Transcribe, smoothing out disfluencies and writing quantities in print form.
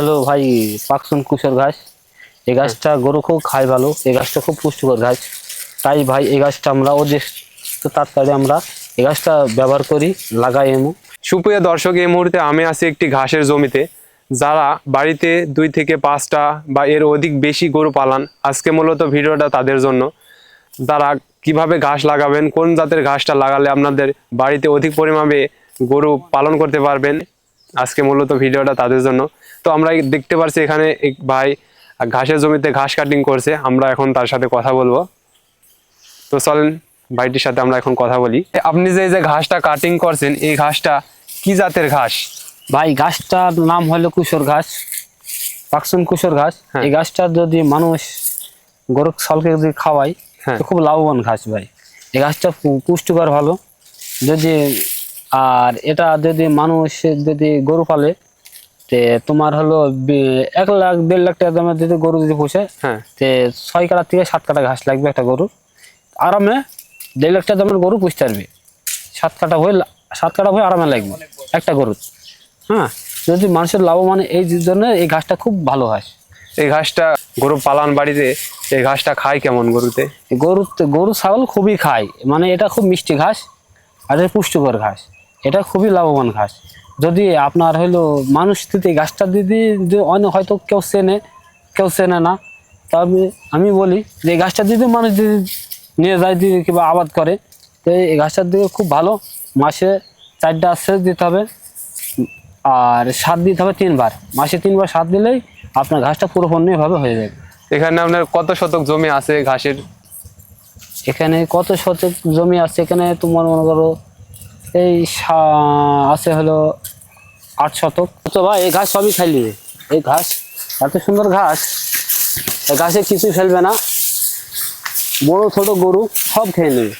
Hello ভাই, পাকসুন কুশর ঘাস। এই গাছটা গরু খুব খায় ভালো। এই গাছটা খুব পুষ্টিকর ঘাস। তাই ভাই এই গাছটা আমরা তো তাড়াতাড়ি আমরা এই গাছটা ব্যবহার করি, লাগাই এমন। সুপ্রিয় দর্শক, এই মুহূর্তে আমি আছি একটি ঘাসের জমিতে। যারা বাড়িতে 2 থেকে 5টা বা এর অধিক বেশি গরু পালান, আজকে মূলত ভিডিওটা তাদের জন্য। তারা কিভাবে ঘাস লাগাবেন, কোন জাতের ঘাসটা লাগালে আপনাদের বাড়িতে অধিক পরিমাণে গরু পালন করতে পারবেন, আজকে মূলত ভিডিওটা তাদের জন্য। তো আমরা দেখতে পাচ্ছি এখানে এক ভাই ঘাসের জমিতে ঘাস কাটিং করছে। আমরা এখন তার সাথে কথা বলবো। তো চলেন ভাইটির সাথে আমরা এখন কথা বলি। আপনি যে ঘাসটা কাটিং করছেন, এই ঘাসটা কি জাতের ঘাস? ভাই গাছটার নাম হলো কুশর ঘাস, পাকসুন কুশর ঘাস। হ্যাঁ। এই গাছটা যদি মানুষ গরু ছালকে যদি খাওয়ায় হ্যাঁ। তো খুব লাভবান ঘাস ভাই। এই গাছটা পুষ্টিকর ভালো। যদি আর এটা যদি মানুষ যদি গরু পালে, তে তোমার হলো 1 লাখ 1.5 লাখ টাকা দামের যদি গরু যদি পোষে, হ্যাঁ। তে 6 কাটা থেকে 7 কাটা ঘাস লাগবে একটা গরু। আরামে 1.5 লাখ টাকা দামের গরু পুষতে পারবে। 7 কাটা হয়ে আরামে লাগবে একটা গরু। হ্যাঁ, যদি মানুষের লাভবান এই জন্য এই ঘাসটা খুব ভালো ঘাস। এই ঘাসটা গরু পালান বাড়িতে, এই ঘাসটা খায় কেমন গরুতে? গরু ছাগল খুবই খায়, মানে এটা খুব মিষ্টি ঘাস আর এটা পুষ্টিকর ঘাস। এটা খুবই লাভবান ঘাস। যদি আপনার হলো মানুষ যদি এই গাছটা দিদি অন্য হয়তো কেউ চেনে না, তবে আমি বলি যে এই গাছটা যদি মানুষ যদি নিয়ে যায় দিদি কিংবা আবাদ করে, তো এই গাছটার দিকে খুব ভালো। মাসে 4টা সেচ দিতে হবে আর সার দিতে হবে 3 বার। মাসে 3 বার সার দিলেই আপনার ঘাসটা পুরোপূর্ণভাবে হয়ে যাবে। এখানে আপনার কত শতক জমি আছে ঘাসের? এখানে কত শতক জমি আছে, এখানে তোমার মনে করো এই আছে হলো 8 শতক। তো ভাই এই ঘাস সবই খাই নিবে। এই ঘাস এত সুন্দর ঘাস, এই ঘাসে কিছু ফেলবে না। বড় ছোট গরু সব খেয়ে নেবে।